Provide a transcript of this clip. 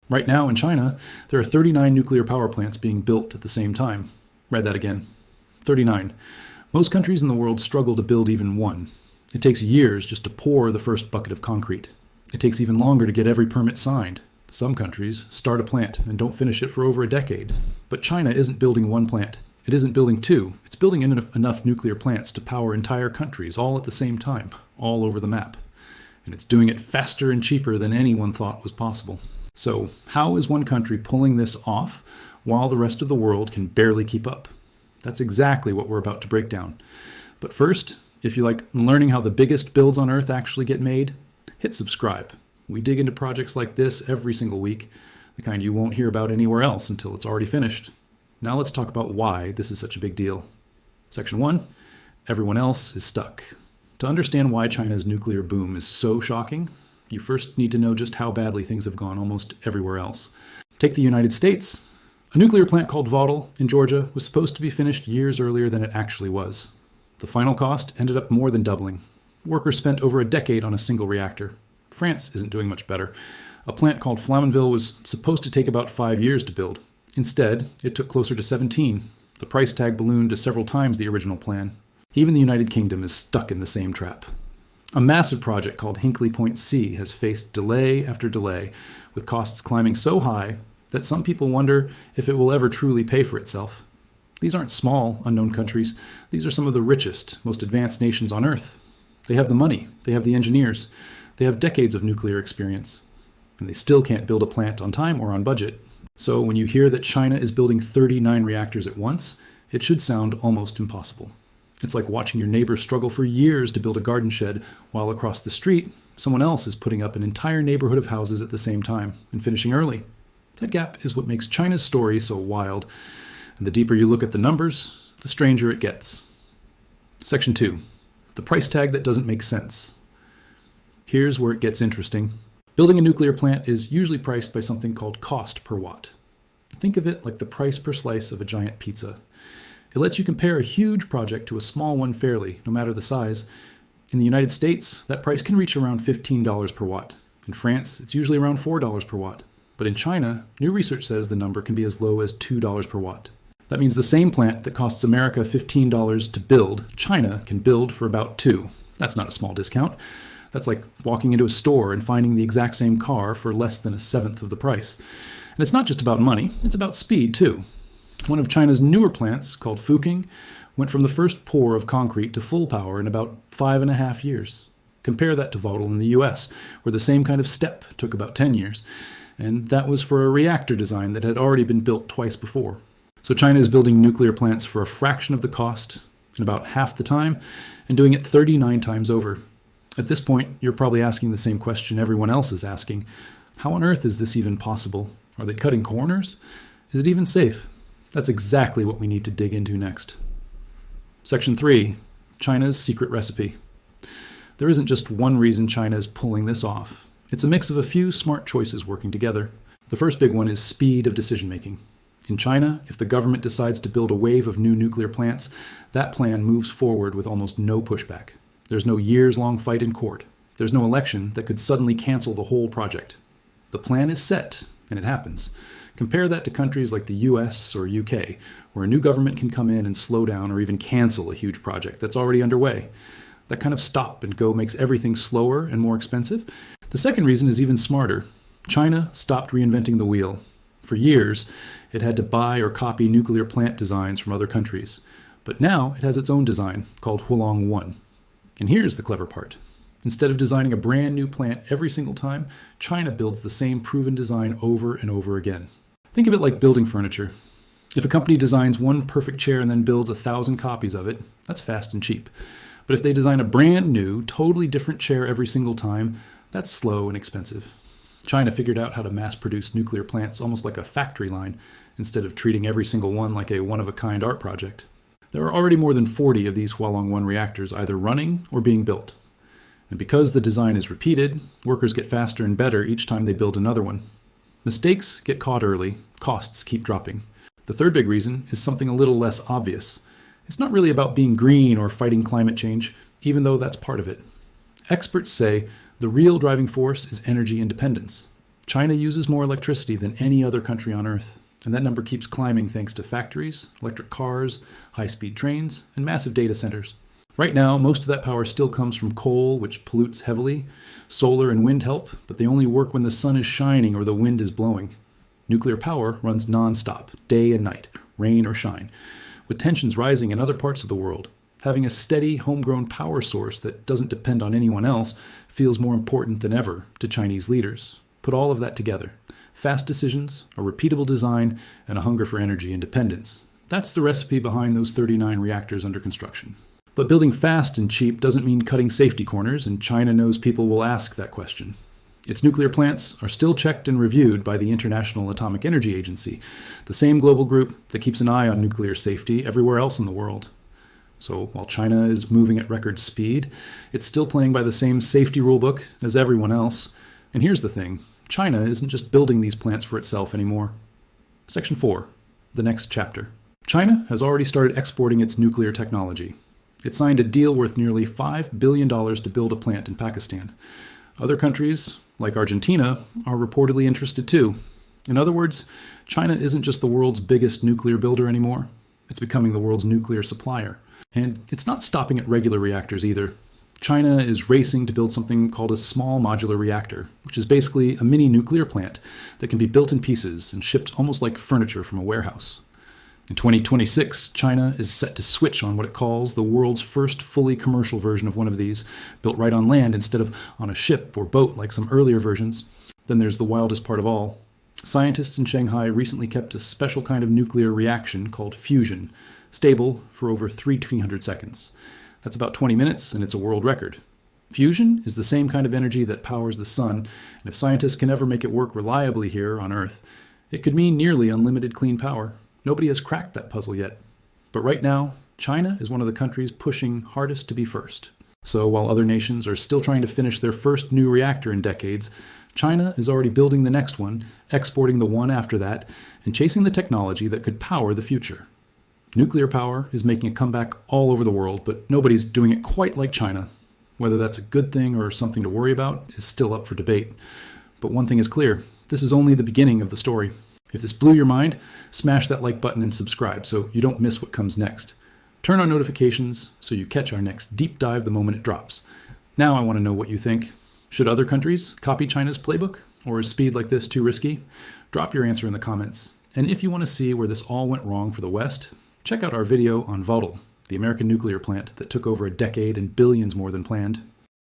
Right now in China, there are 39 nuclear power plants being built at the same time. Read that again. 39. Most countries in the world struggle to build even one. It takes years just to pour the first bucket of concrete. It takes even longer to get every permit signed. Some countries start a plant and don't finish it for over a decade. But China isn't building one plant. It isn't building two. It's building enough nuclear plants to power entire countries all at the same time, all over the map. And it's doing it faster and cheaper than anyone thought was possible. So how is one country pulling this off while the rest of the world can barely keep up? That's exactly what we're about to break down. But first, if you like learning how the biggest builds on Earth actually get made, hit subscribe. We dig into projects like this every single week, the kind you won't hear about anywhere else until it's already finished. Now let's talk about why this is such a big deal. Section 1, everyone else is stuck. To understand why China's nuclear boom is so shocking, you first need to know just how badly things have gone almost everywhere else. Take the United States. A nuclear plant called Vogtle in Georgia was supposed to be finished years earlier than it actually was. The final cost ended up more than doubling. Workers spent over a decade on a single reactor. France isn't doing much better. A plant called Flamanville was supposed to take about 5 years to build. Instead, it took closer to 17. The price tag ballooned to several times the original plan. Even the United Kingdom is stuck in the same trap. A massive project called Hinkley Point C has faced delay after delay, with costs climbing so high that some people wonder if it will ever truly pay for itself. These aren't small, unknown countries. These are some of the richest, most advanced nations on Earth. They have the money, they have the engineers, they have decades of nuclear experience, and they still can't build a plant on time or on budget. So when you hear that China is building 39 reactors at once, it should sound almost impossible. It's like watching your neighbor struggle for years to build a garden shed, while across the street, someone else is putting up an entire neighborhood of houses at the same time and finishing early. That gap is what makes China's story so wild, and the deeper you look at the numbers, the stranger it gets. Section 2, the price tag that doesn't make sense. Here's where it gets interesting. Building a nuclear plant is usually priced by something called cost per watt. Think of it like the price per slice of a giant pizza. It lets you compare a huge project to a small one fairly, no matter the size. In the United States, that price can reach around $15 per watt. In France, it's usually around $4 per watt. But in China, new research says the number can be as low as $2 per watt. That means the same plant that costs America $15 to build, China can build for about $2. That's not a small discount. That's like walking into a store and finding the exact same car for less than a seventh of the price. And it's not just about money, it's about speed too. One of China's newer plants, called Fuking, went from the first pour of concrete to full power in about 5.5 years. Compare that to Vogtle in the US, where the same kind of step took about 10 years. And that was for a reactor design that had already been built twice before. So China is building nuclear plants for a fraction of the cost, in about half the time, and doing it 39 times over. At this point, you're probably asking the same question everyone else is asking. How on earth is this even possible? Are they cutting corners? Is it even safe? That's exactly what we need to dig into next. Section 3, China's secret recipe. There isn't just one reason China is pulling this off. It's a mix of a few smart choices working together. The first big one is speed of decision-making. In China, if the government decides to build a wave of new nuclear plants, that plan moves forward with almost no pushback. There's no years-long fight in court. There's no election that could suddenly cancel the whole project. The plan is set, and it happens. Compare that to countries like the US or UK, where a new government can come in and slow down or even cancel a huge project that's already underway. That kind of stop and go makes everything slower and more expensive. The second reason is even smarter. China stopped reinventing the wheel. For years, it had to buy or copy nuclear plant designs from other countries. But now it has its own design, called Hualong One. And here's the clever part. Instead of designing a brand new plant every single time, China builds the same proven design over and over again. Think of it like building furniture. If a company designs one perfect chair and then builds 1,000 copies of it, that's fast and cheap. But if they design a brand new, totally different chair every single time, that's slow and expensive. China figured out how to mass-produce nuclear plants almost like a factory line, instead of treating every single one like a one-of-a-kind art project. There are already more than 40 of these Hualong One reactors either running or being built. And because the design is repeated, workers get faster and better each time they build another one. Mistakes get caught early, costs keep dropping. The third big reason is something a little less obvious. It's not really about being green or fighting climate change, even though that's part of it. Experts say the real driving force is energy independence. China uses more electricity than any other country on Earth, and that number keeps climbing thanks to factories, electric cars, high-speed trains, and massive data centers. Right now, most of that power still comes from coal, which pollutes heavily. Solar and wind help, but they only work when the sun is shining or the wind is blowing. Nuclear power runs non-stop, day and night, rain or shine. With tensions rising in other parts of the world, having a steady, homegrown power source that doesn't depend on anyone else feels more important than ever to Chinese leaders. Put all of that together. Fast decisions, a repeatable design, and a hunger for energy independence. That's the recipe behind those 39 reactors under construction. But building fast and cheap doesn't mean cutting safety corners, and China knows people will ask that question. Its nuclear plants are still checked and reviewed by the International Atomic Energy Agency, the same global group that keeps an eye on nuclear safety everywhere else in the world. So while China is moving at record speed, it's still playing by the same safety rulebook as everyone else. And here's the thing, China isn't just building these plants for itself anymore. Section 4, the next chapter. China has already started exporting its nuclear technology. It signed a deal worth nearly $5 billion to build a plant in Pakistan. Other countries, like Argentina, are reportedly interested too. In other words, China isn't just the world's biggest nuclear builder anymore. It's becoming the world's nuclear supplier. And it's not stopping at regular reactors either. China is racing to build something called a small modular reactor, which is basically a mini nuclear plant that can be built in pieces and shipped almost like furniture from a warehouse. In 2026, China is set to switch on what it calls the world's first fully commercial version of one of these, built right on land instead of on a ship or boat like some earlier versions. Then there's the wildest part of all. Scientists in Shanghai recently kept a special kind of nuclear reaction called fusion, stable for over 300 seconds. That's about 20 minutes, and it's a world record. Fusion is the same kind of energy that powers the sun, and if scientists can ever make it work reliably here on Earth, it could mean nearly unlimited clean power. Nobody has cracked that puzzle yet. But right now, China is one of the countries pushing hardest to be first. So while other nations are still trying to finish their first new reactor in decades, China is already building the next one, exporting the one after that, and chasing the technology that could power the future. Nuclear power is making a comeback all over the world, but nobody's doing it quite like China. Whether that's a good thing or something to worry about is still up for debate. But one thing is clear, this is only the beginning of the story. If this blew your mind, smash that like button and subscribe so you don't miss what comes next. Turn on notifications so you catch our next deep dive the moment it drops. Now I want to know what you think. Should other countries copy China's playbook? Or is speed like this too risky? Drop your answer in the comments. And if you want to see where this all went wrong for the West, check out our video on Vogtle, the American nuclear plant that took over a decade and billions more than planned.